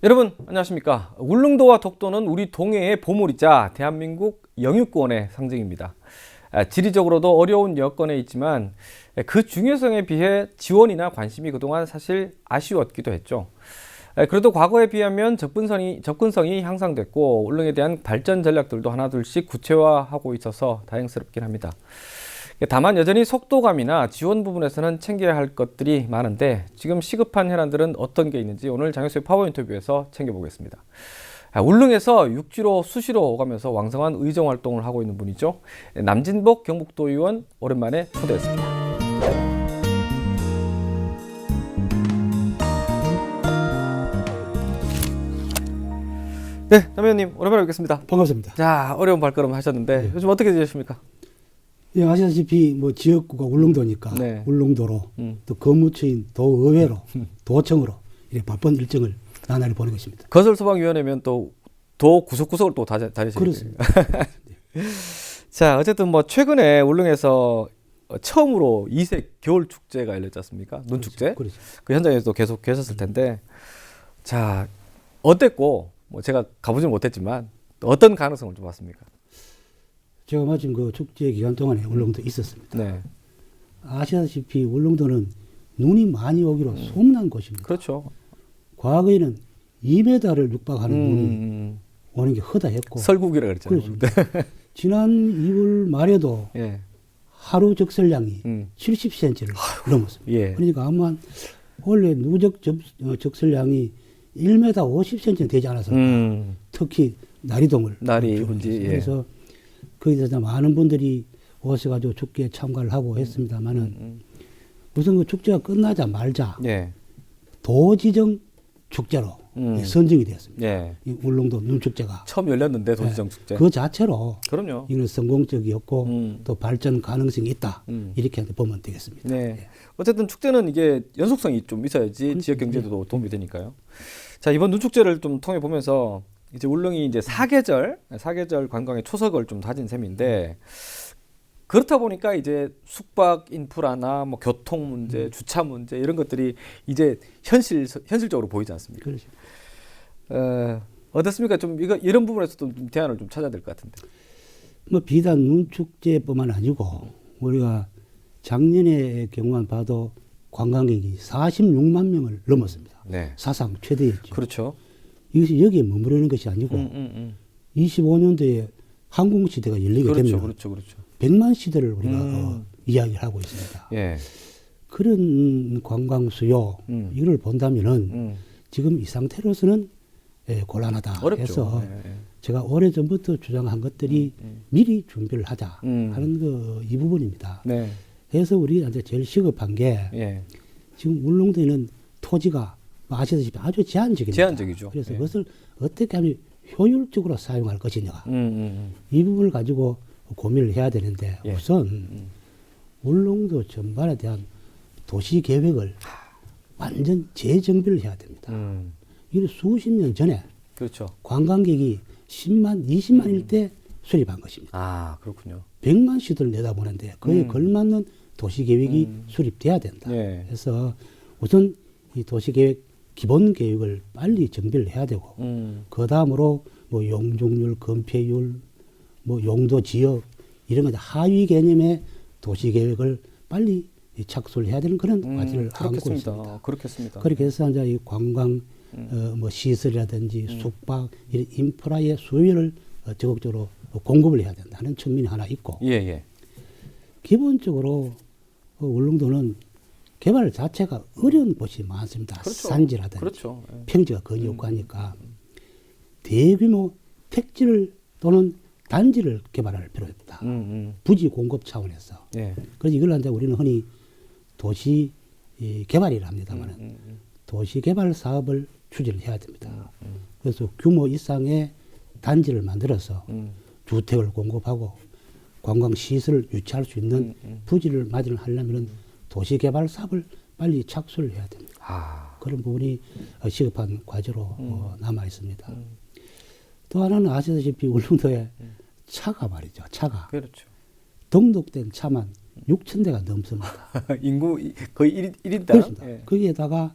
여러분 안녕하십니까. 울릉도와 독도는 우리 동해의 보물이자 대한민국 영유권의 상징입니다. 지리적으로도 어려운 여건에 있지만 그 중요성에 비해 지원이나 관심이 그동안 사실 아쉬웠기도 했죠. 그래도 과거에 비하면 접근성이 향상됐고 울릉에 대한 발전 전략들도 하나둘씩 구체화하고 있어서 다행스럽긴 합니다. 다만 여전히 속도감이나 지원 부분에서는 챙겨야 할 것들이 많은데 지금 시급한 현안들은 어떤 게 있는지 오늘 장혁수의 파워 인터뷰에서 챙겨보겠습니다. 울릉에서 육지로 수시로 오가면서 왕성한 의정 활동을 하고 있는 분이죠. 남진복 경북도 의원 오랜만에 초대했습니다. 네, 남 의원님 오랜만에 뵙겠습니다. 반갑습니다. 자, 어려운 발걸음 하셨는데 네. 요즘 어떻게 지내십니까? 예, 아시다시피 뭐 지역구가 울릉도니까 네. 울릉도로 또 거무처인 도의회로 도청으로 이렇게 바쁜 일정을 나날이 보내고 있습니다. 건설소방위원회면 또 도 구석구석을 또 다니시죠. 그렇습니다. 자, 어쨌든 뭐 최근에 울릉에서 처음으로 이색 겨울 축제가 열렸지 않습니까? 눈축제. 그렇죠. 그 현장에서도 계속 계셨을 텐데, 자, 어땠고, 뭐 제가 가보지는 못했지만 어떤 가능성을 좀 봤습니까? 제가 마침 그 축제 기간 동안에 울릉도에 있었습니다. 네, 아시다시피 울릉도는 눈이 많이 오기로 소문난 곳입니다. 그렇죠. 과거에는 2m를 육박하는 눈이 오는 게 허다했고 설국이라 그랬잖아요. 그렇습니다. 지난 2월 말에도 예, 하루 적설량이 70cm를 넘었습니다. 예. 그러니까 아마 원래 누적 적설량이 1m 50cm는 되지 않았을까. 특히 나리동을. 날이 훈지. 예. 그래서 거기서 많은 분들이 오셔가지고 축제에 참가를 하고 했습니다만은 우선 그 축제가 끝나자 말자 예, 도지정 축제로 선정이 되었습니다. 예. 이 울릉도 눈축제가. 처음 열렸는데 도지정 축제. 그 자체로 그럼요. 이건 성공적이었고 또 발전 가능성이 있다. 이렇게 보면 되겠습니다. 네. 예. 어쨌든 축제는 이게 연속성이 좀 있어야지 지역 경제도 도움이 되니까요. 자, 이번 눈축제를 좀 통해 보면서 이제 울릉이 이제 사계절 관광의 초석을 좀 다진 셈인데 그렇다 보니까 이제 숙박 인프라나 뭐 교통 문제, 주차 문제 이런 것들이 이제 현실적으로 보이지 않습니까? 그렇죠. 어떻습니까? 좀 이런 부분에서도 좀 대안을 좀 찾아야 될 것 같은데. 뭐 비단 눈축제뿐만 아니고 우리가 작년의 경우만 봐도 관광객이 46만 명을 넘었습니다. 네. 사상 최대였죠. 그렇죠. 이것이 여기에 머무르는 것이 아니고 25년도에 항공시대가 열리게 그렇죠, 되면 그렇죠. 100만 시대를 우리가 이야기를 하고 있습니다. 예. 그런 관광 수요 이걸 본다면은 지금 이 상태로서는 곤란하다 어렵죠. 해서 예. 제가 오래전부터 주장한 것들이 미리 준비를 하자 하는 이 부분입니다. 네. 그래서 우리가 이제 제일 시급한 게 예. 지금 울릉도에는 토지가 아시다시피 아주 제한적입니다. 제한적이죠. 그래서 예. 그것을 어떻게 하면 효율적으로 사용할 것이냐 이 부분을 가지고 고민을 해야 되는데 예. 우선 울릉도 전반에 대한 도시 계획을 완전 재정비를 해야 됩니다. 이게 수십 년 전에 그렇죠. 관광객이 10만, 20만일 때 수립한 것입니다. 아, 그렇군요. 100만 시도를 내다보는데 그에 걸맞는 도시계획이 수립돼야 된다. 예. 그래서 우선 이 도시계획 기본 계획을 빨리 정비를 해야 되고 그 다음으로 뭐 용적률, 건폐율, 뭐 용도 지역 이런 거 하위 개념의 도시계획을 빨리 착수를 해야 되는 그런 과제를 안고 있습니다. 그렇겠습니다. 그렇게 해서 이제 이 관광 뭐 시설이라든지 숙박 이런 인프라의 수요를 적극적으로 공급을 해야 된다는 측면이 하나 있고 예, 예. 기본적으로 울릉도는 개발 자체가 어려운 곳이 많습니다. 그렇죠. 산지라든지 그렇죠. 예. 평지가 거의 없고 하니까 대규모 택지를 또는 단지를 개발할 필요가 있다. 부지 공급 차원에서. 예. 그래서 이걸 이제 우리는 흔히 도시 개발이라 합니다만 도시 개발 사업을 추진을 해야 됩니다. 그래서 규모 이상의 단지를 만들어서 주택을 공급하고 관광 시설을 유치할 수 있는 부지를 마련하려면 도시 개발 사업을 빨리 착수를 해야 됩니다. 아. 그런 부분이 시급한 과제로 남아 있습니다. 또 하나는 아시다시피 울릉도에 차가 말이죠. 차가. 그렇죠. 등록된 차만 6천 대가 넘습니다. 인구 거의 1인당. 그렇습니다. 예. 거기에다가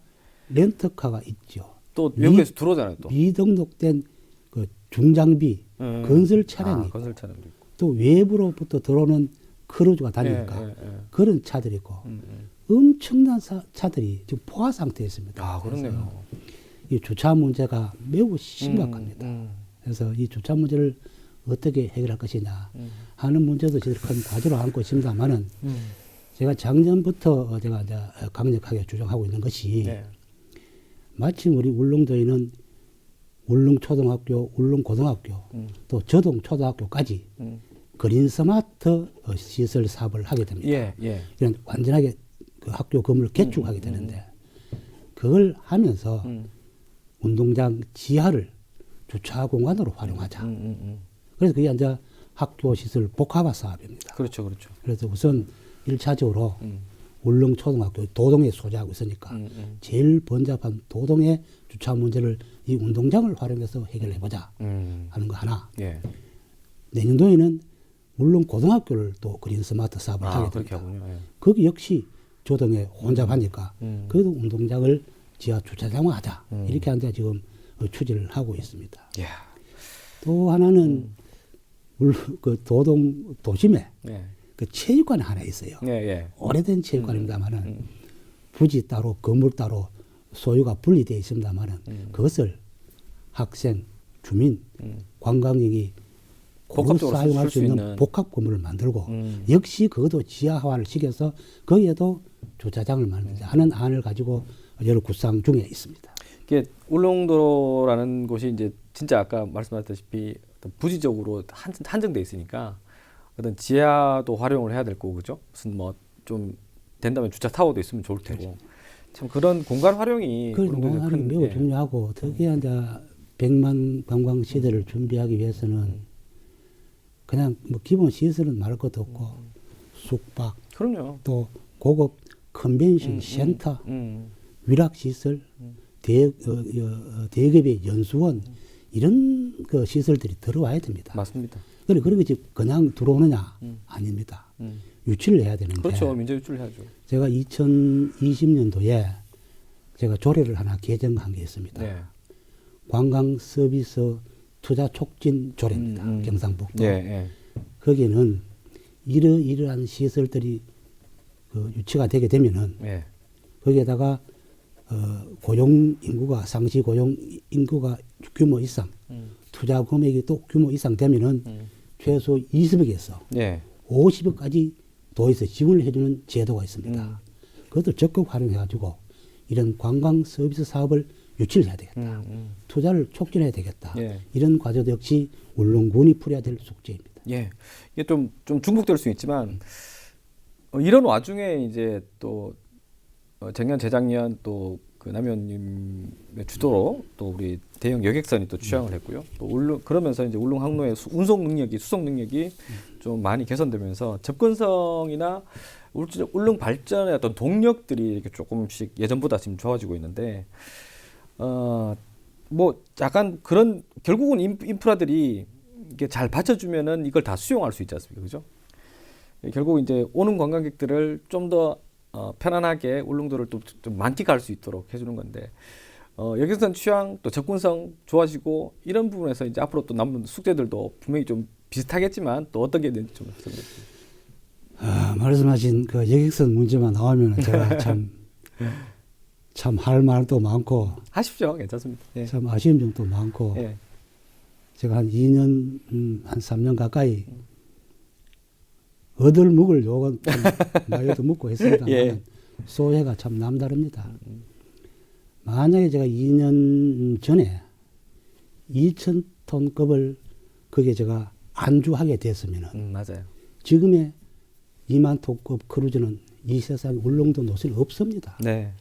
렌터카가 있죠. 또 외국에서 들어오잖아요. 또 미등록된 그 중장비 건설 차량이 있고 건설 차량도 있고. 또 외부로부터 들어오는 크루즈가 다니니까 예, 예, 예. 그런 차들이 있고 엄청난 차들이 지금 포화 상태에 있습니다. 아, 그렇네요. 이 주차 문제가 매우 심각합니다. 그래서 이 주차 문제를 어떻게 해결할 것이냐 하는 문제도 저희들 큰 과제로 안고 있습니다만은 제가 작년부터 제가 이제 강력하게 주장하고 있는 것이 네. 마침 우리 울릉도에는 울릉초등학교, 울릉고등학교 또 저동초등학교까지 그린 스마트 시설 사업을 하게 됩니다. 예, 예. 이런 완전하게 그 학교 건물을 개축하게 되는데 그걸 하면서 운동장 지하를 주차 공간으로 활용하자. 그래서 그게 이제 학교 시설 복합화 사업입니다. 그렇죠, 그렇죠. 그래서 우선 1차적으로 울릉초등학교 도동에 소재하고 있으니까 제일 번잡한 도동의 주차 문제를 이 운동장을 활용해서 해결해보자 하는 거 하나. 예. 내년도에는 울릉고등학교를 또 그린 스마트 사업을 하게 그렇게 됩니다. 하군요. 예. 거기 역시 조동에 혼잡하니까 그래도 운동장을 지하 주차장화 하자. 이렇게 하는데 지금 추진을 하고 있습니다. 예. 또 하나는 그 도동 도심에 예. 그 체육관이 하나 있어요. 예, 예. 오래된 체육관입니다만은 부지 따로 건물 따로 소유가 분리되어 있습니다만은 그것을 학생, 주민, 관광객이 고루 복합적으로 사용할 쓸 수 수 있는 있는. 복합 건물을 만들고 역시 그것도 지하화를 시켜서 거기에도 주차장을 만들자 하는 안을 가지고 여러 구상 중에 있습니다. 이게 울릉도라는 곳이 이제 진짜 아까 말씀하셨다시피 어떤 부지적으로 한정돼 있으니까 어떤 지하도 활용을 해야 될 거고 그죠? 무슨 뭐 좀 된다면 주차 타워도 있으면 좋을 테고 그렇죠. 참 그런 공간 활용이 그 울릉도에 공간 활용이 매우 예. 중요하고 특히 이제 100만 관광 시대를 준비하기 위해서는 그냥 뭐 기본 시설은 말할 것도 없고 숙박 그럼요. 또 고급 컨벤션 센터 위락 시설 대기업의 연수원 이런 그 시설들이 들어와야 됩니다. 맞습니다. 그래 그런 게 지금 그냥 들어오느냐 아닙니다. 유치를 해야 되는데 그렇죠. 민자 유치를 해야죠. 제가 2020년도에 제가 조례를 하나 개정한 게 있습니다. 네. 관광 서비스 투자 촉진 조례입니다. 경상북도. 예, 예. 거기는 이러한 시설들이 그 유치가 되게 되면은 예. 거기에다가 고용 인구가 상시 고용 인구가 규모 이상 투자 금액이 또 규모 이상 되면은 최소 20억에서 예. 50억까지 도에서 지원을 해주는 제도가 있습니다. 그것도 적극 활용해가지고 이런 관광 서비스 사업을 유치를 해야 되겠다. 투자를 촉진해야 되겠다. 예. 이런 과제도 역시 울릉군이 풀어야 될 숙제입니다. 예. 이게 좀 중복될 수 있지만 이런 와중에 이제 또 작년 재작년 또 그 남현님의 주도로 또 우리 대형 여객선이 또 취항을 했고요. 또 그러면서 이제 울릉 항로의 운송 능력이 수송 능력이 좀 많이 개선되면서 접근성이나 울릉 발전의 어떤 동력들이 이렇게 조금씩 예전보다 지금 좋아지고 있는데 뭐 약간 그런 결국은 인프라들이 이게 잘 받쳐주면은 이걸 다 수용할 수 있지 않습니까, 그죠? 결국 이제 오는 관광객들을 좀 더 편안하게 울릉도를 또 좀 만끽할 수 있도록 해주는 건데 여객선 취향 또 접근성 좋아지고 이런 부분에서 이제 앞으로 또 남은 숙제들도 분명히 좀 비슷하겠지만 또 어떤 게 있는지 좀 말씀해 주세요. 말씀하신 그 여객선 문제만 나오면 제가 참 할 말도 많고 하십시오, 괜찮습니다. 예. 참 아쉬운 점도 많고 예. 제가 한 2년 한 3년 가까이 얻을 묵을 요건 많이 얻어먹고 했습니다만 예. 소회가 참 남다릅니다. 만약에 제가 2년 전에 2,000톤급을 거기에 제가 안주하게 됐으면은 맞아요. 지금의 2만 톤급 크루즈는 이 세상에 울릉도 노선이 없습니다. 네.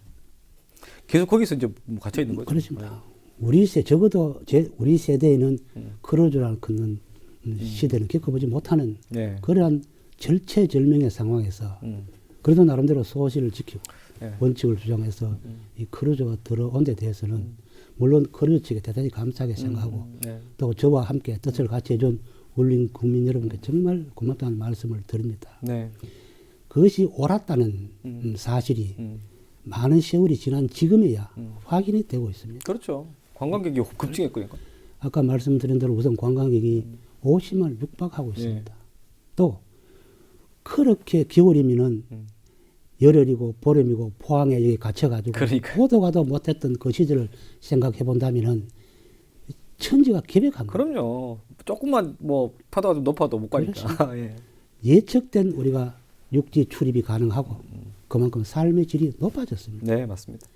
계속 거기서 이제 갇혀 있는 거죠. 그렇습니다. 적어도 우리 세대에는 크루즈라는 큰 시대는 겪어보지 못하는 네. 그러한 절체절명의 상황에서 그래도 나름대로 소실을 지키고 네. 원칙을 주장해서 이 크루즈가 들어온 데 대해서는 물론 크루즈 측에 대단히 감사하게 생각하고 네. 또 저와 함께 뜻을 같이 해준 울릉 국민 여러분께 정말 고맙다는 말씀을 드립니다. 네. 그것이 옳았다는 사실이 많은 세월이 지난 지금에야 확인이 되고 있습니다. 그렇죠. 관광객이 급증했거니까. 아까 말씀드린 대로 우선 관광객이 50만을 육박하고 있습니다. 또 그렇게 겨울이면은 열흘이고 보름이고 포항에 여기 갇혀가지고 그러니까요. 고도 가도 못했던 그 시절을 생각해 본다면은 천지가 개벽합니다. 그럼요. 조금만 뭐 파도가 좀 높아도 못 가니까. 예. 예측된 우리가 육지 출입이 가능하고 그만큼 삶의 질이 높아졌습니다. 네, 맞습니다.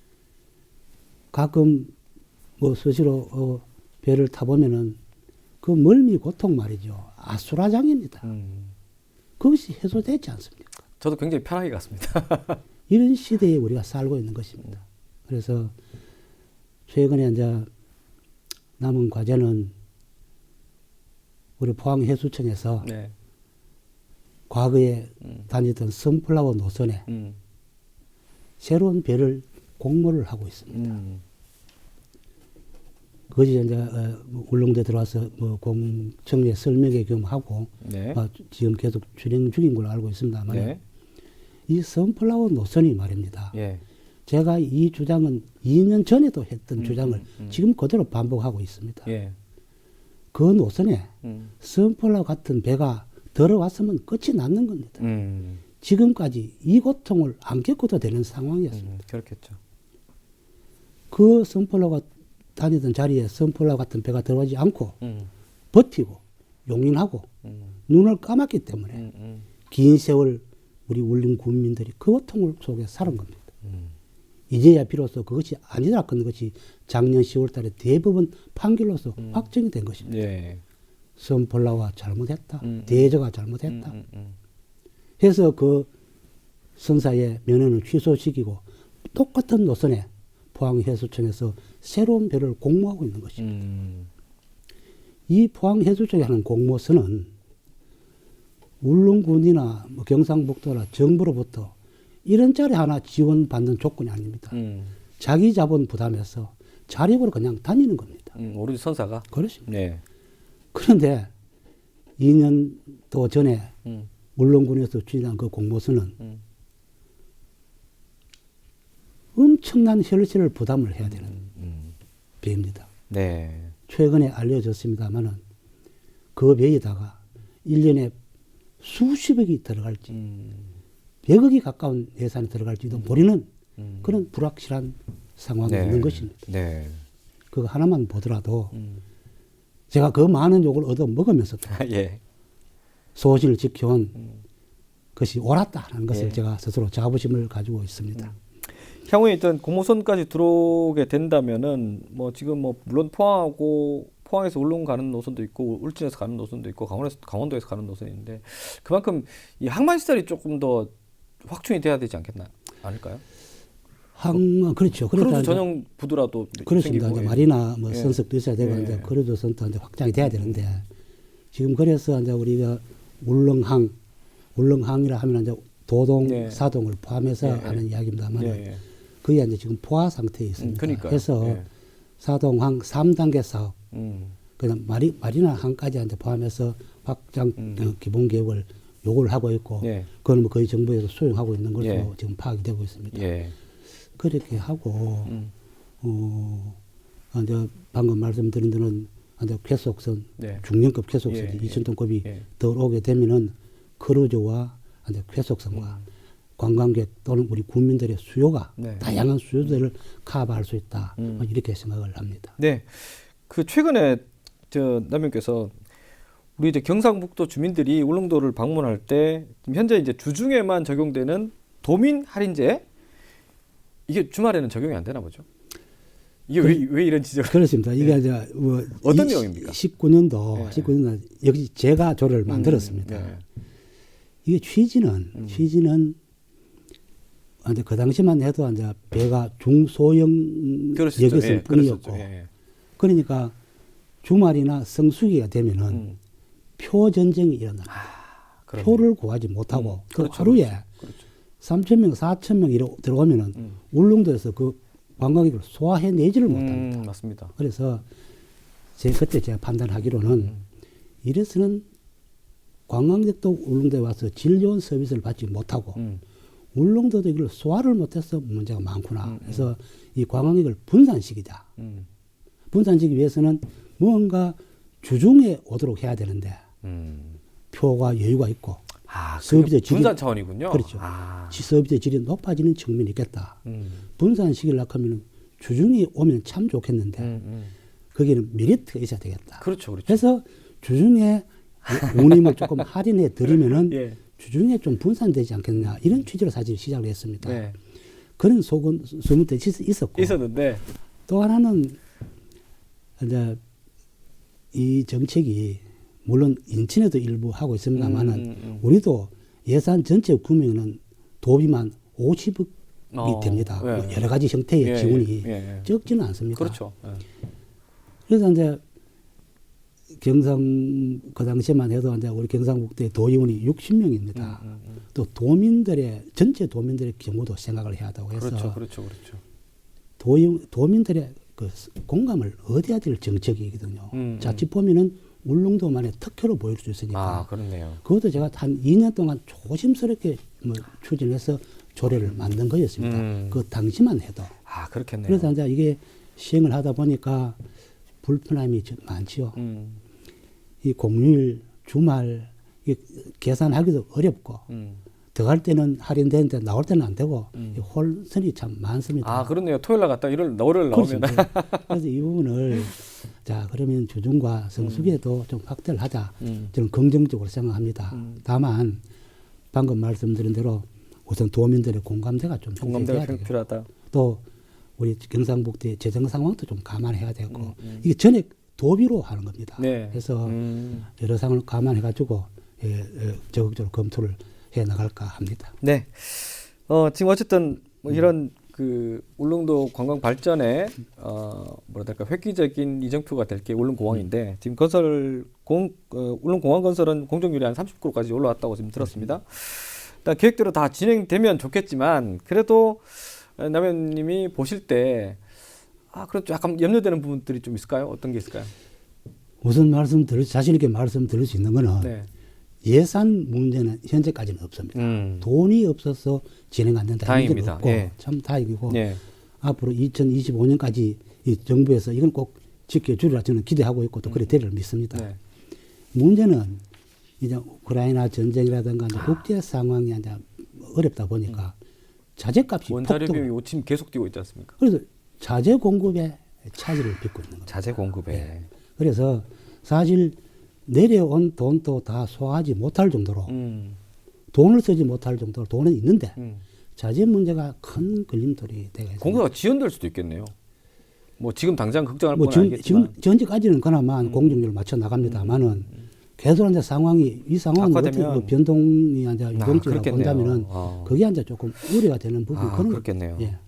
가끔 뭐 스스로 배를 타보면은 그 멀미 고통 말이죠. 아수라장입니다. 그것이 해소되지 않습니까? 저도 굉장히 편하게 갔습니다. 이런 시대에 우리가 살고 있는 것입니다. 그래서 최근에 이제 남은 과제는 우리 포항해수청에서 네. 과거에 다니던 선플라워 노선에 새로운 배를 공모를 하고 있습니다. 그것이 이제 울릉도에 들어와서 뭐 공청회 설명회 겸 하고 네. 지금 계속 진행 중인 걸로 알고 있습니다만 네. 이 선플라워 노선이 말입니다. 예. 제가 이 주장은 2년 전에도 했던 주장을 지금 그대로 반복하고 있습니다. 예. 그 노선에 선플라워 같은 배가 들어왔으면 끝이 났는 겁니다. 지금까지 이 고통을 안 겪어도 되는 상황이었습니다. 그렇겠죠. 그 선플라워가 다니던 자리에 선플라워 같은 배가 들어오지 않고 버티고 용인하고 눈을 감았기 때문에 긴 세월 우리 울릉 군민들이 그 고통을 속에 살은 겁니다. 이제야 비로소 그것이 아니라 건 것이 작년 10월 달에 대법원 판결로서 확정이 된 것입니다. 예. 선플라워가 잘못했다. 대저가 잘못했다. 음. 해서 그 선사의 면허를 취소시키고 똑같은 노선에 포항해수청에서 새로운 배를 공모하고 있는 것입니다. 이 포항해수청에 하는 공모서는 울릉군이나 뭐 경상북도나 정부로부터 이런 자리 하나 지원받는 조건이 아닙니다. 자기 자본 부담해서 자력으로 그냥 다니는 겁니다. 오로지 선사가. 그렇습니다. 네. 그런데 2년도 전에 울릉군에서 추진한 그 공모서는 엄청난 혈세를 부담을 해야 되는 배입니다. 네. 최근에 알려졌습니다마는 그 배에다가 1년에 수십억이 들어갈지 100억이 가까운 예산이 들어갈지도 모르는 그런 불확실한 상황이 네. 있는 것입니다. 네. 그거 하나만 보더라도 제가 그 많은 욕을 얻어 먹으면서 예. 소신을 지켜온 것이 옳았다 하는 것을 예. 제가 스스로 자부심을 가지고 있습니다. 향후에 일단 공모선까지 들어오게 된다면은 뭐 지금 뭐 물론 포항에서 울릉 가는 노선도 있고 울진에서 가는 노선도 있고 강원도에서 가는 노선이 있는데 그만큼 이 항만 시설이 조금 더 확충이 돼야 되지 않을까요? 그렇죠. 크루즈 전용 부두라도 그렇습니다. 생기고, 이제 마리나 뭐 예. 선석도 있어야 되고 예. 이제 크루즈 선도 이제 확장이 돼야 되는데 지금 그래서 이제 우리가 울릉항이라 하면 이제 도동, 예. 사동을 포함해서 예. 하는 이야기입니다만 예. 그게 이제 지금 포화 상태에 있습니다. 그러니까요. 그래서 예. 사동항 3단계 사업, 그다음 마리나 항까지 이제 포함해서 확장 기본 계획을 요구를 하고 있고, 예. 그건 뭐 거의 정부에서 수용하고 있는 것으로 예. 지금 파악이 되고 있습니다. 예. 그렇게 하고, 이제 방금 말씀드린 데는 이제 쾌속선, 네. 중량급 쾌속선이 예. 2,000톤급이 예. 들어오게 되면은 크루즈와 이제 쾌속선과 관광객 또는 우리 국민들의 수요가 네. 다양한 수요들을 커버할 수 있다. 뭐 이렇게 생각을 합니다. 네. 그 최근에 저 남편께서 우리 이제 경상북도 주민들이 울릉도를 방문할 때 지금 현재 이제 주중에만 적용되는 도민 할인제 이게 주말에는 적용이 안 되나 보죠. 이게 왜 이런 지적을? 그렇습니다. 이게 네. 이제 뭐 어떤 내용입니까? 19년도 네. 19년도 여기 제가 조를 만들었습니다. 네. 이게 취지는 이제 그 당시만 해도 이제 배가 중소형 그렇죠. 여객선 예, 뿐이었고, 그랬었죠. 예. 그러니까 주말이나 성수기가 되면은 표 전쟁이 일어나. 그러네. 표를 구하지 못하고 그 그렇죠, 하루에 그렇죠. 3,000명, 4,000명 이러 들어오면은 울릉도에서 그 관광객을 소화해내지를 못합니다. 맞습니다. 그래서 그때 제가 판단하기로는 이래서는 관광객도 울릉도에 와서 질 좋은 서비스를 받지 못하고 울릉도도 이걸 소화를 못해서 문제가 많구나. 그래서 이 관광객을 분산시키자. 분산시키기 위해서는 무언가 주중에 오도록 해야 되는데 표가 여유가 있고 서비스 질이 분산 차원이군요. 그렇죠. 서비스 질이 높아지는 측면이 있겠다. 분산시키려고 하면 주중에 오면 참 좋겠는데 거기는 메리트가 있어야 되겠다. 그렇죠, 그렇죠. 그래서 주중에 운임을 조금 할인해 드리면은 예. 주중에 좀 분산되지 않겠냐 이런 취지로 사실 시작을 했습니다. 네. 그런 소문도 있었고 있었는데 또 하나는 이제 이 정책이 물론 인천에도 일부 하고 있습니다만은 우리도 예산 전체 구매는 도비만 50억이 됩니다. 예. 뭐 여러 가지 형태의 예, 지원이 예. 적지는 않습니다. 그렇죠. 예. 그래서 이제 경상 그 당시에만 해도 이제 우리 경상북도의 도의원이 60명입니다. 또 전체 도민들의 경우도 생각을 해야 한다고 해서 그렇죠. 도민들의 그 공감을 얻어야 될 정책이거든요. 자칫 보면은 울릉도만의 특효로 보일 수 있으니까. 그렇네요. 그것도 제가 한 2년 동안 조심스럽게 뭐 추진해서 조례를 만든 거였습니다. 그 당시만 해도. 그렇겠네요. 그래서 이제 이게 시행을 하다 보니까 불편함이 많지요. 이 공휴일, 주말 계산하기도 어렵고 들어갈 때는 할인되는데 나올 때는 안 되고 홀선이 참 많습니다. 그렇네요. 토요일 날 갔다 월요일 나오면 그래서 이 부분을 자 그러면 주중과 성수기에도 좀 확대를 하자. 저는 긍정적으로 생각합니다. 다만 방금 말씀드린 대로 우선 도민들의 공감대가 좀 공감대가 필요하다. 또 우리 경상북도의 재정 상황도 좀 감안해야 되고 이게 전액 도비로 하는 겁니다. 네. 그래서 여러 상황을 감안해가지고 적극적으로 검토를 해 나갈까 합니다. 네. 지금 어쨌든 뭐 이런 그 울릉도 관광 발전에 뭐랄까 획기적인 이정표가 될 게 울릉공항인데 지금 울릉공항 건설은 공정률이 한 30%까지 올라왔다고 지금 들었습니다. 일단 계획대로 다 진행되면 좋겠지만 그래도 남현님이 보실 때 그래도 약간 염려되는 부분들이 좀 있을까요? 어떤 게 있을까요? 우선 자신 있게 말씀드릴 수 있는 거는 네. 예산 문제는 현재까지는 없습니다. 돈이 없어서 진행 안 된다. 다행입니다. 없고 예. 참 다행이고 네. 앞으로 2025년까지 이 정부에서 이건 꼭 지켜주리라 저는 기대하고 있고 또 그래 되리를 믿습니다. 네. 문제는 이제 우크라이나 전쟁이라든가 이제 국제 상황이 이제 어렵다 보니까 자재값이 원자료 폭등. 비용이 지금 계속 뛰고 있지 않습니까? 그래서 자재 공급에 차질을 빚고 있는 겁니다. 자재 공급에. 네. 그래서 사실 내려온 돈도 다 소화하지 못할 정도로 돈을 쓰지 못할 정도로 돈은 있는데 자재 문제가 큰 걸림돌이 되고 있습니다. 공사가 지연될 수도 있겠네요. 뭐 지금 당장 걱정할 뭐 건 지금 아니겠지만 현재까지는 그나마 공정률을 맞춰 나갑니다만은 계속 이제 상황이 이 상황은 어떻게 악화되면 뭐 변동이 이제 유동적으로 그렇겠네요. 본다면은 그게 이제 조금 우려가 되는 부분 그런 그렇겠네요. 예.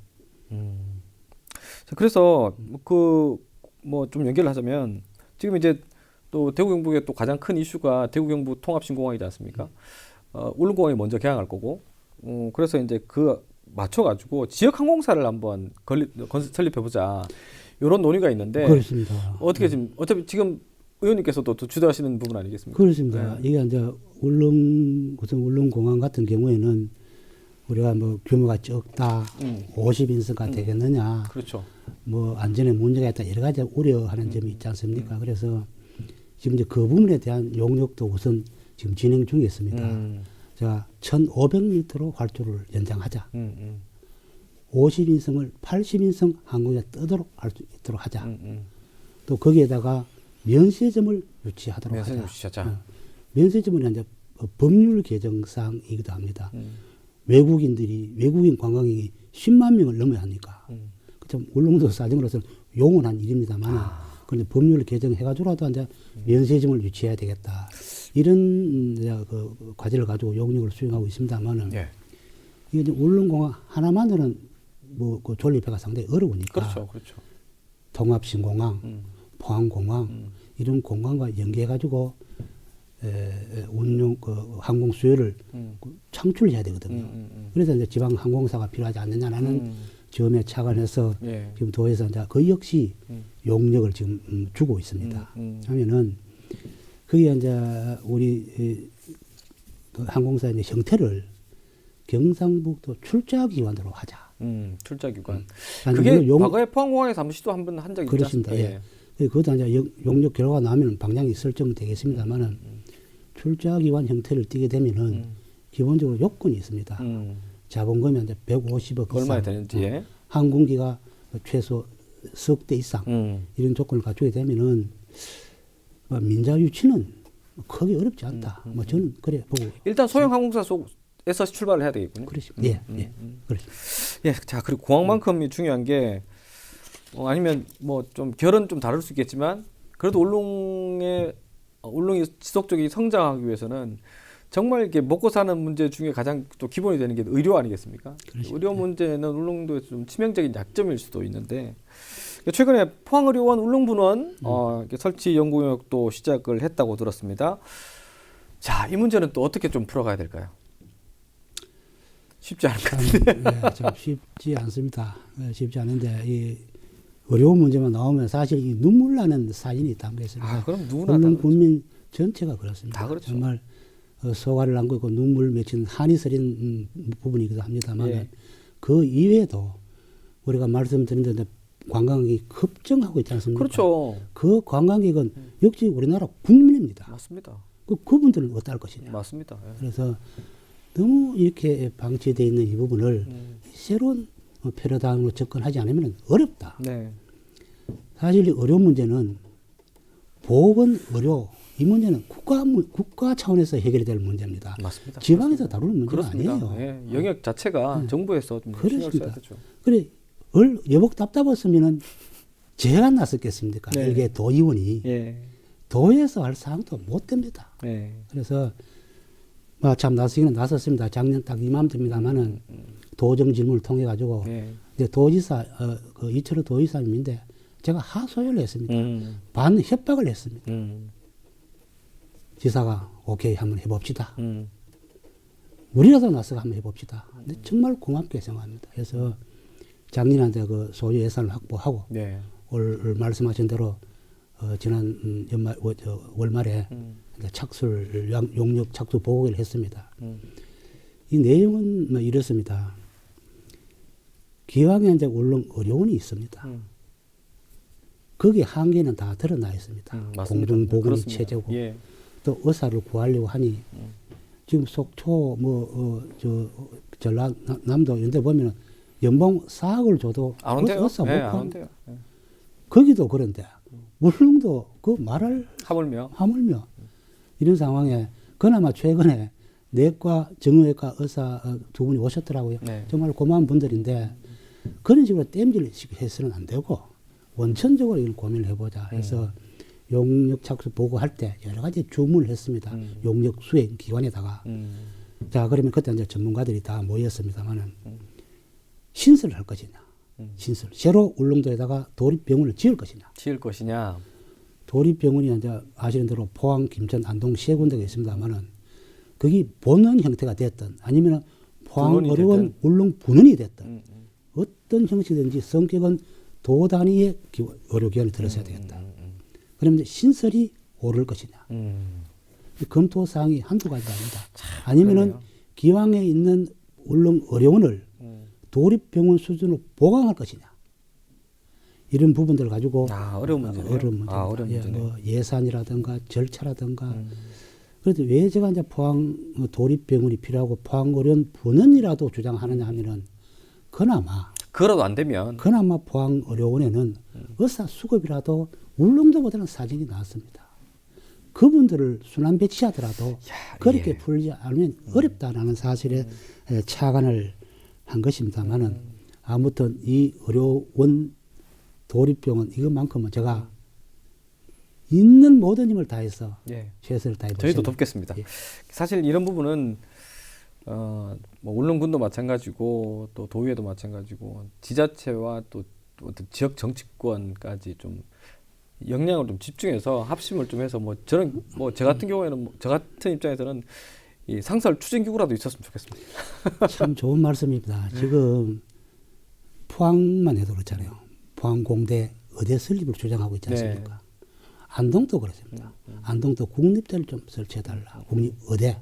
자, 그래서 그 뭐 좀 연결을 하자면 지금 이제 또 대구 경북의 또 가장 큰 이슈가 대구 경북 통합 신공항이지 않습니까? 울릉공항이 먼저 개항할 거고, 그래서 이제 그 맞춰가지고 지역 항공사를 한번 설립해보자 이런 논의가 있는데 그렇습니다. 어떻게 지금 어차피 지금 의원님께서도 또 주도하시는 부분 아니겠습니까? 그렇습니다. 네. 이게 이제 우선 울릉공항 같은 경우에는 우리가 뭐 규모가 적다, 50인승가 되겠느냐, 그렇죠. 뭐 안전에 문제가 있다 여러 가지 우려하는 점이 있지 않습니까? 그래서 지금 이제 그 부분에 대한 용역도 우선 지금 진행 중에 있습니다. 자, 1,500m로 활주를 연장하자. 50인승을 80인승 항공기가 뜨도록 할 수 있도록 하자. 또 거기에다가 면세점을 유치하도록 하자. 유치하자. 면세점은 이제 법률 개정상이기도 합니다. 외국인 관광객이 10만 명을 넘어야 하니까. 참 울릉도 사정으로서는 용언한 일입니다만, 그런데 법률을 개정해가지고라도 이제 면세점을 유치해야 되겠다. 이런 이제 그 과제를 가지고 용역을 수행하고 있습니다만은, 예. 이게 이제 울릉공항 하나만으로는 뭐 그 존립해가 상당히 어려우니까. 그렇죠. 통합신공항, 포항공항 이런 공항과 연계해가지고 운용 항공 수요를 창출해야 되거든요. 그래서 이제 지방 항공사가 필요하지 않느냐라는 점에 착안해서 예. 지금 도에서 이제 그 역시 용역을 지금 주고 있습니다. 하면은 그게 이제 우리 그 항공사의 이제 형태를 경상북도 출자기관으로 하자. 출자기관. 아니, 그게 물론 과거에 포항공항에서 한번 시도 한번 한 적이 있지 그렇습니다. 않습니까? 그것도 이제 용역 결과가 나오면 방향이 설정되겠습니다만은 출자기관 형태를 띠게 되면은 기본적으로 요건이 있습니다. 자본금이 이제 150억 얼마나 이상, 되는지. 예. 항공기가 최소 석 대 이상 이런 조건을 갖추게 되면은 민자 유치는 크게 어렵지 않다. 뭐 저는 그래 보고. 일단 소형 항공사 속에서 출발을 해야 되겠군요. 그렇습니다. 그렇습니다. 예, 자 그리고 공항만큼이 중요한 게 아니면 뭐 좀 결은 좀 다를 수 있겠지만 그래도 울릉이 지속적인 성장하기 위해서는 정말 이렇게 먹고 사는 문제 중에 가장 또 기본이 되는 게 의료 아니겠습니까? 그렇습니다. 의료 문제는 울릉도에서 좀 치명적인 약점일 수도 있는데 최근에 포항의료원 울릉분원 설치 연구 용역도 시작을 했다고 들었습니다. 자, 이 문제는 또 어떻게 좀 풀어가야 될까요? 쉽지 않을 것 같은데. 참 쉽지 않습니다. 쉽지 않은데 이 어려운 문제만 나오면 사실 이 눈물 나는 사진이 담겨 있습니다. 그럼 누구나 울릉 국민 전체가 그렇습니다. 다 그렇죠. 정말 소가를 안고 있고 눈물 맺힌 한이 서린 부분이기도 합니다만 예. 그 이외에도 우리가 말씀드린 대로 관광객이 급증하고 있지 않습니까? 그렇죠. 그 관광객은 역시 우리나라 국민입니다. 맞습니다. 그분들은 어떨 것이냐. 맞습니다. 예. 그래서 너무 이렇게 방치되어 있는 이 부분을 새로운 패러다임으로 접근하지 않으면 어렵다. 네. 사실 이 의료 문제는 보건 의료 이 문제는 국가 차원에서 해결이 될 문제입니다. 맞습니다. 지방에서 다루는 문제가 그렇습니다. 아니에요. 예. 영역 자체가 정부에서 좀 신경을 써야 그렇습니다. 되죠. 그래 여복 답답했으면은 제가 나섰겠습니까? 네. 일개 도의원이 예. 도에서 할 사항도 못 됩니다. 예. 그래서 참 나서기는 나섰습니다. 작년 딱 이맘때입니다만은 도정 질문을 통해 가지고 예. 이제 도지사 그 이철호 도지사님인데 제가 하소연을 했습니다. 반 협박을 했습니다. 지사가 오케이 한번 해봅시다. 우리라도 나서서 한번 해봅시다. 근데 정말 고맙게 생각합니다. 그래서 작년한테 그 소유 예산을 확보하고 네. 올 말씀하신 대로 지난 월말에 착수를 용역 착수 보고를 했습니다. 이 내용은 뭐 이렇습니다. 기왕에 이제 울릉 의료원이 있습니다. 거기 한계는 다 드러나 있습니다. 공중보건이 체제고 예. 또 의사를 구하려고 하니 지금 속초 전라남도 이런 데 보면 연봉 4억을 줘도 안 온대요. 의사 못 예, 구하고 안 온대요. 예. 거기도 그런데 울릉도 그 말을 하물며 하물며 이런 상황에 그나마 최근에 내과 정형외과 의사 두 분이 오셨더라고요. 네. 정말 고마운 분들인데 그런 식으로 땜질해서는 안 되고 원천적으로 이걸 고민을 해보자 해서 용역 착수 보고할 때 여러 가지 주문을 했습니다. 용역 수행 기관에다가 자 그러면 그때 이제 전문가들이 다 모였습니다만은 신설을 할 것이냐 신설 새로 울릉도에다가 도립병원을 지을 것이냐 도립병원이 이제 아시는 대로 포항, 김천, 안동 세 군데가 있습니다만은 거기 본원 형태가 됐든 아니면 포항의료원 울릉 분원이 됐든 어떤 형식이든지 성격은 도 단위의 의료기관이 들어서야 되겠다. 그러면 신설이 오를 것이냐. 검토 사항이 한두 가지가 아니다. 아니면은 기왕에 있는 울릉 의료원을 도립병원 수준으로 보강할 것이냐. 이런 부분들을 가지고 어려운 문제네요. 어려운 문제입니다. 어려운 문제네. 뭐 예산이라든가 절차라든가. 그래도 왜 제가 이제 포항 도립병원이 필요하고 포항의료원 분원이라도 주장하느냐 하면은 그나마 그래도 안 되면 포항의료원에는 의사 수급이라도 울릉도보다는 사정이 나았습니다. 그분들을 순환 배치하더라도 그렇게 풀지 않으면 어렵다라는 사실에 착안을 한 것입니다만은 아무튼 이 의료원 도립병원 이것만큼은 제가 있는 모든 힘을 다해서 최선을 다해보겠습니다. 저희도 돕겠습니다. 사실 이런 부분은 뭐 울릉군도 마찬가지고 또 도의회도 마찬가지고 지자체와 또 어떤 지역 정치권까지 좀 역량을 좀 집중해서 합심을 좀 해서 뭐 저는 뭐 제 같은 경우에는 저 같은 입장에서는 이 상설 추진기구라도 있었으면 좋겠습니다. 참 좋은 말씀입니다. 지금 포항만 해도 그렇잖아요. 포항 공대 의대 설립을 주장하고 있지 않습니까? 안동도 그렇습니다. 안동도 국립대를 좀 설치해달라. 국립의대.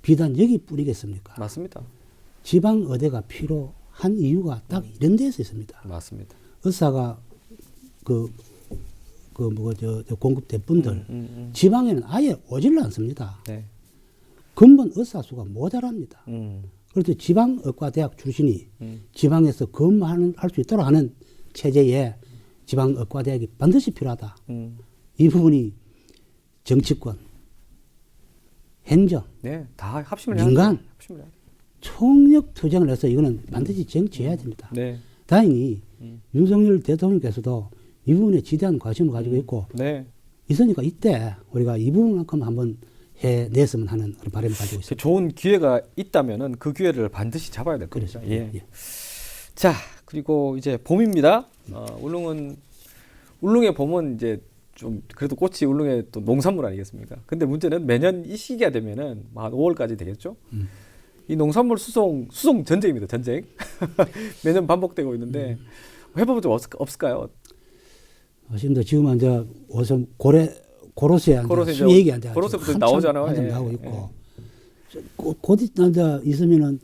비단 여기 뿌리겠습니까? 맞습니다. 지방 의대가 필요한 이유가 딱 이런 데서 있습니다. 맞습니다. 의사가 공급된 분들 지방에는 아예 오질 않습니다. 네. 근본 의사 수가 모자랍니다. 음. 그래서 지방의과대학 출신이 지방에서 근무할 수 있도록 하는 체제에 지방의과대학이 반드시 필요하다. 이 부분이 정치권, 행정, 네, 다 합심을 민간, 해야죠. 합심을 해야죠. 총력 투쟁을 해서 이거는 반드시 쟁취해야 됩니다. 네. 다행히 윤석열 대통령께서도 이 부분에 지대한 관심을 가지고 있고 네. 있으니까 이때 우리가 이 부분만큼 한번 해냈으면 하는 그런 바람을 가지고 그 있습니다. 좋은 기회가 있다면은 그 기회를 반드시 잡아야 될 겁니다. 그렇죠. 예. 예. 자, 그리고 이제 봄입니다. 울릉의 봄은 이제 좀 그래도 꽃이 울릉의 또 농산물 아니겠습니까? 근데 문제는 매년 이 시기가 되면은 한 5월까지 되겠죠. 이 농산물 수송 전쟁입니다. 전쟁. 매년 반복되고 있는데 해법은 좀 없을까요? 맞습니다. 지금 이제 어서 고로쇠 고로쇠 수익이 이제 고로쇠부터 나오잖아요. 한참 예, 나오고 예. 있고 곧 이제 있으면은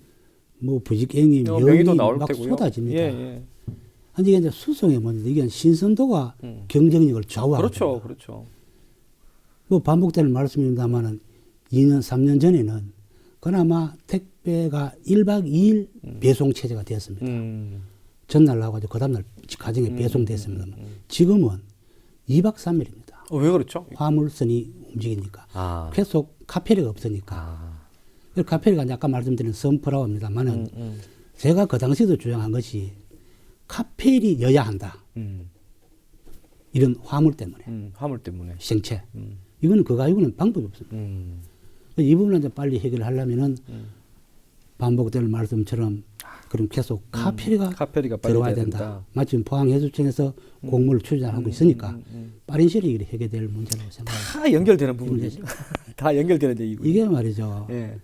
뭐 부직갱이 명의도 명이 나올 막 테고요. 쏟아집니다. 예, 예. 아니 이게 이제 수송의 문제, 이게 신선도가 경쟁력을 좌우하고 그렇죠, 그렇죠. 뭐 반복되는 말씀입니다만은 2년 3년 전에는 그나마 택배가 1박 2일 배송 체제가 되었습니다. 전날 나와가지고 그 다음날 가정에 배송됐습니다. 지금은 2박 3일입니다. 왜 그렇죠? 화물선이 움직이니까 아. 계속 카페리가 없으니까. 아. 카페리가 이제 아까 말씀드린 선프라고합니다만은 제가 그 당시에도 주장한 것이 카페리여야 한다. 이런 화물 때문에. 화물 때문에. 생체. 이거는 그거 아니고는 방법이 없습니다. 이 부분을 이제 빨리 해결하려면은 반복될 말씀처럼 그럼 계속 카페리가 들어와야 된다. 마침 포항해수청에서 공모를 추진하고 있으니까 빠른 시일에 이게 해결될 문제라고 생각합니다. 다 연결되는 부분이죠. 다 연결되는 얘기고. 이게 말이죠. 예.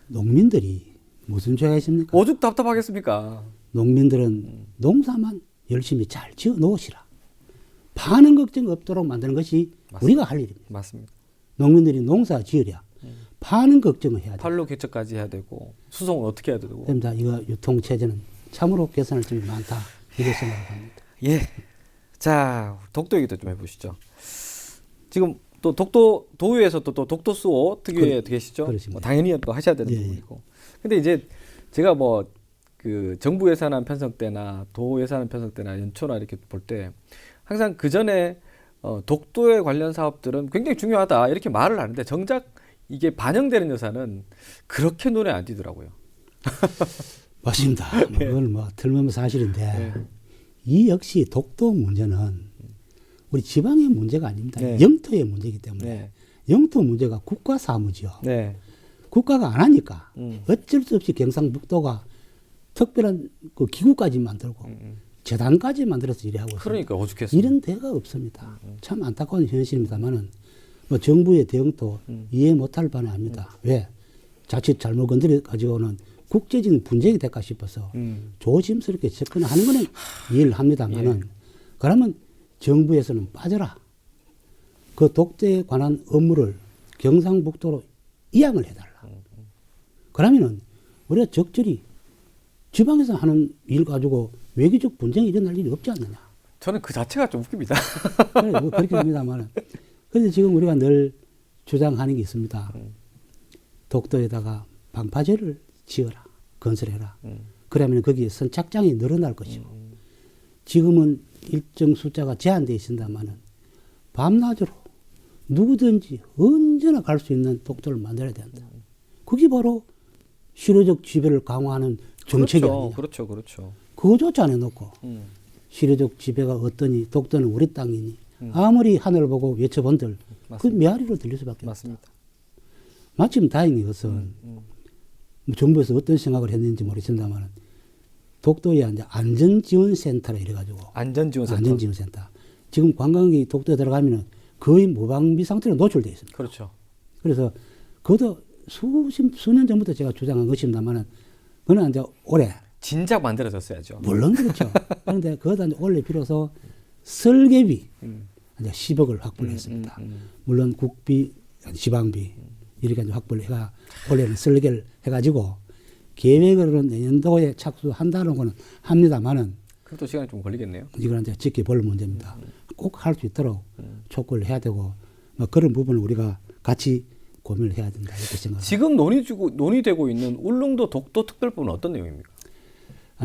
농민들이 무슨 죄가 있습니까? 오죽 답답하겠습니까? 농민들은 농사만 열심히 잘 지어 놓으시라. 파는 걱정 없도록 만드는 것이 맞습니다. 우리가 할 일입니다. 맞습니다. 농민들이 농사 지으랴. 파는 걱정을 해야 돼요. 팔로 개척까지 해야 되고 수송은 어떻게 해야 되고. 됩니다. 이거 유통체제는 참으로 개선할 점이 많다. 이렇게 생각합니다. 예. 자, 독도 얘기도 좀 해보시죠. 지금 또 도의회에서 또 독도 수호 특위에 계시죠? 그렇습니다. 뭐 당연히 또 하셔야 되는 예, 부분이고. 근데 이제 제가 뭐 그 정부 예산안 편성 때나 도 예산안 편성 때나 연초나 이렇게 볼 때 항상 그 전에 독도에 관련 사업들은 굉장히 중요하다 이렇게 말을 하는데 정작 이게 반영되는 예산은 그렇게 눈에 안 띄더라고요. 맞습니다. 그건 뭐 틀림없는 사실인데 예. 이 역시 독도 문제는 우리 지방의 문제가 아닙니다. 네. 영토의 문제이기 때문에 네. 영토 문제가 국가 사무지요. 네. 국가가 안 하니까 음. 어쩔 수 없이 경상북도가 특별한 그 기구까지 만들고 재단까지 만들어서 일하고 있습니다. 그러니까 오죽했어요. 이런 데가 없습니다. 참 안타까운 현실입니다만은 뭐 정부의 대응도 이해 못할 바는 아닙니다. 왜? 자칫 잘못 건드려 가지고는 국제적인 분쟁이 될까 싶어서 조심스럽게 접근하는 거는 이해를 합니다만은 그러면 정부에서는 빠져라. 그 독재에 관한 업무를 경상북도로 이양을 해달라. 그러면은 우리가 적절히 지방에서 하는 일 가지고 외교적 분쟁이 일어날 일이 없지 않느냐. 저는 그 자체가 좀 웃깁니다. 그래, 뭐 그렇게 됩니다만. 그런데 지금 우리가 늘 주장하는 게 있습니다. 독도에다가 방파제를 지어라. 건설해라. 그러면 거기에 선착장이 늘어날 것이고. 지금은 일정 숫자가 제한되어 있습니다만은 밤낮으로 누구든지 언제나 갈 수 있는 독도를 만들어야 된다. 그게 바로 실효적 지배를 강화하는 정책이 그렇죠. 아니냐. 그렇죠. 그렇죠. 그거조차 안 해놓고 실효적 지배가 어떠니 독도는 우리 땅이니 아무리 하늘을 보고 외쳐본들 그 맞습니다. 메아리로 들릴 수밖에 없다. 맞습니다. 마침 다행히 그것은 뭐 정부에서 어떤 생각을 했는지 모르겠습니다만 독도에 이제 안전지원센터라 이래가지고 안전지원센터. 안전지원센터. 지금 관광객이 독도에 들어가면은 거의 무방비 상태로 노출되어 있습니다. 그렇죠. 그래서 그것도 수년 전부터 제가 주장한 것입니다만은 그는 이제 올해 진작 만들어졌어야죠. 물론 그렇죠. 그런데 그것도 이제 올해 비로소 설계비 이제 10억을 확보를 했습니다. 물론 국비, 지방비 이렇게 이제 확보를 해가 올해는 설계를 해가지고 계획으로는 내년도에 착수한다는 거는 합니다만은 그래도 시간이 좀 걸리겠네요. 이거는 이제 지켜볼 문제입니다. 꼭 할 수 있도록 촉구를 해야 되고 뭐 그런 부분을 우리가 같이 고민을 해야 된다 이렇게 생각합니다. 지금 논의되고 있는 울릉도 독도 특별법은 어떤 내용입니까?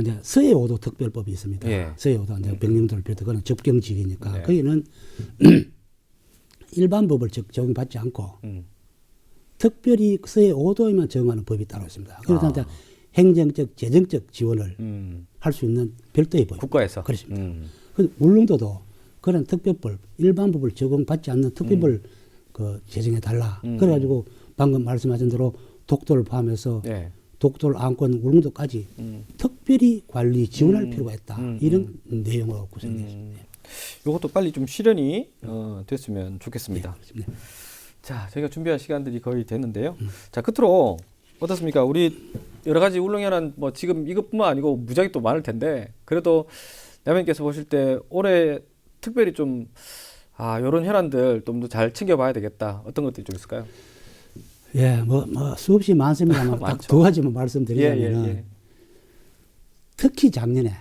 이제 서해 5도 특별법이 있습니다. 예. 서해 5도 이제 백령도를 비롯해 그는 접경지기니까 네. 거기는 일반 법을 적용받지 않고 특별히 서해 5도에만 적용하는 법이 따로 있습니다. 그래서 이제 행정적, 재정적 지원을 할 수 있는 별도의 법입니다. 국가에서. 그렇습니다. 그 울릉도도 그런 특별법, 일반 법을 적용받지 않는 특별법을 그 제정해 달라. 그래가지고 방금 말씀하신 대로 독도를 포함해서 네. 독도를 안고 있는 울릉도까지 특별히 관리 지원할 필요가 있다. 이런 내용으로 구성되었습니다. 이것도 빨리 좀 실현이 됐으면 좋겠습니다. 네. 자, 저희가 준비한 시간들이 거의 됐는데요. 자, 끝으로 어떻습니까? 우리 여러 가지 울릉현안 뭐 지금 이것뿐만 아니고 무지하게 또 많을 텐데 그래도 대변인께서 보실 때 올해 특별히 좀 이런 현안들 좀 더 잘 챙겨봐야 되겠다. 어떤 것들이 좀 있을까요? 예, 뭐 수없이 많습니다만 딱 두 가지만 말씀드리자면 예. 특히 작년에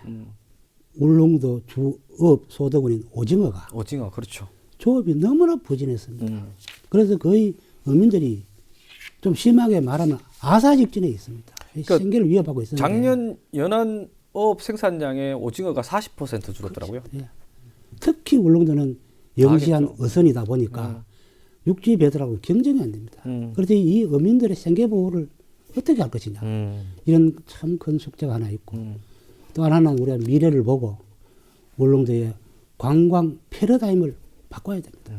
울릉도 주업 소득원인 오징어가 오징어, 그렇죠. 조업이 너무나 부진했습니다. 그래서 거의 어민들이 좀 심하게 말하면 아사 직전에 있습니다. 그러니까 생계를 위협하고 있었는데 작년 연안어업 생산량의 오징어가 40% 줄었더라고요. 예. 특히 울릉도는 영시한 하겠죠. 어선이다 보니까 육지 배들하고 경쟁이 안 됩니다. 그래서 이 어민들의 생계 보호를 어떻게 할 것이냐 이런 참 큰 숙제가 하나 있고 또 하나는 우리가 미래를 보고 울릉도의 관광 패러다임을 바꿔야 됩니다.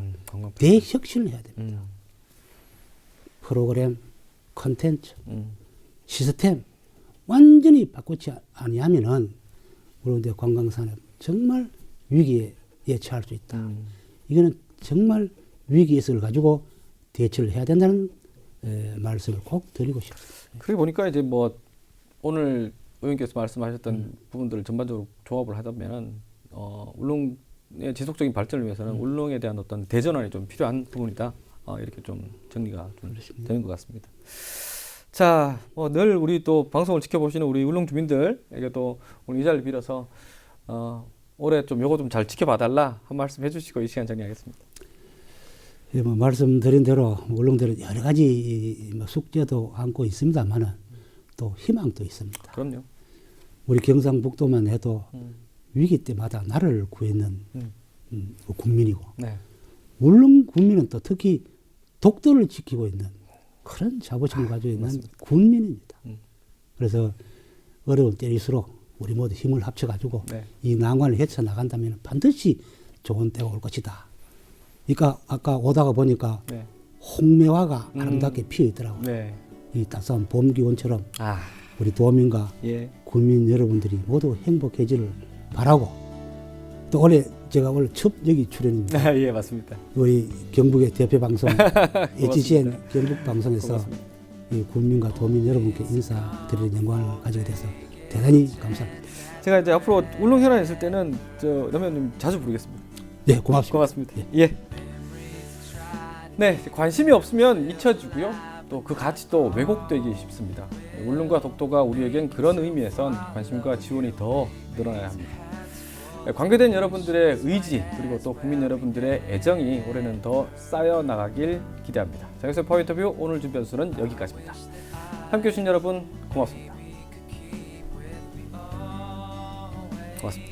대혁신을 해야 됩니다. 프로그램, 컨텐츠, 시스템 완전히 바꾸지 아니하면은 울릉도 관광산업 정말 위기에 처할 수 있다. 이거는 정말 위기의식을 가지고 대처를 해야 된다는 말씀을 꼭 드리고 싶습니다. 그래 보니까 이제 뭐 오늘 의원께서 말씀하셨던 부분들을 전반적으로 조합을 하자면 울릉의 지속적인 발전을 위해서는 울릉에 대한 어떤 대전환이 좀 필요한 부분이다. 이렇게 좀 정리가 좀 되는 것 같습니다. 자, 늘 우리 또 방송을 지켜보시는 우리 울릉 주민들에게 또 오늘 이 자리를 빌어서 올해 좀 요거 좀 잘 지켜봐달라 한 말씀 해주시고 이 시간 정리하겠습니다. 예, 뭐 말씀드린 대로 울릉도는 여러 가지 숙제도 안고 있습니다만은 또 희망도 있습니다. 그럼요. 우리 경상북도만 해도 위기 때마다 나라를 구했는 국민이고 네. 울릉 국민은 또 특히 독도를 지키고 있는 그런 자부심을 가지고 있는 맞습니다. 군민입니다. 그래서 어려운 때일수록 우리 모두 힘을 합쳐가지고 네. 이 난관을 헤쳐나간다면 반드시 좋은 때가 올 것이다. 그러니까 아까 오다가 보니까 네. 홍매화가 아름답게 피어 있더라고요. 네. 이 따스한 봄 기온처럼 아, 우리 도민과 예. 국민 여러분들이 모두 행복해지를 바라고 또 올해 제가 오늘 첫 여기 출연입니다. 예, 맞습니다. 우리 경북의 대표 방송 HCN 경북 방송에서 고맙습니다. 이 국민과 도민 여러분께 인사드리는 영광을 가지게 돼서 대단히 감사합니다. 제가 이제 앞으로 울릉 현안 있을 때는 저 남현님 자주 부르겠습니다. 네, 고맙습니다. 고맙습니다. 예. 네, 관심이 없으면 잊혀지고요. 또 그 가치도 왜곡되기 쉽습니다. 울릉과 독도가 우리에겐 그런 의미에선 관심과 지원이 더 늘어나야 합니다. 관계된 여러분들의 의지 그리고 또 국민 여러분들의 애정이 올해는 더 쌓여 나가길 기대합니다. 자, 여기서 파워 인터뷰 오늘 준비한 수는 여기까지입니다. 함께해 주신 여러분 고맙습니다. 고맙습니다.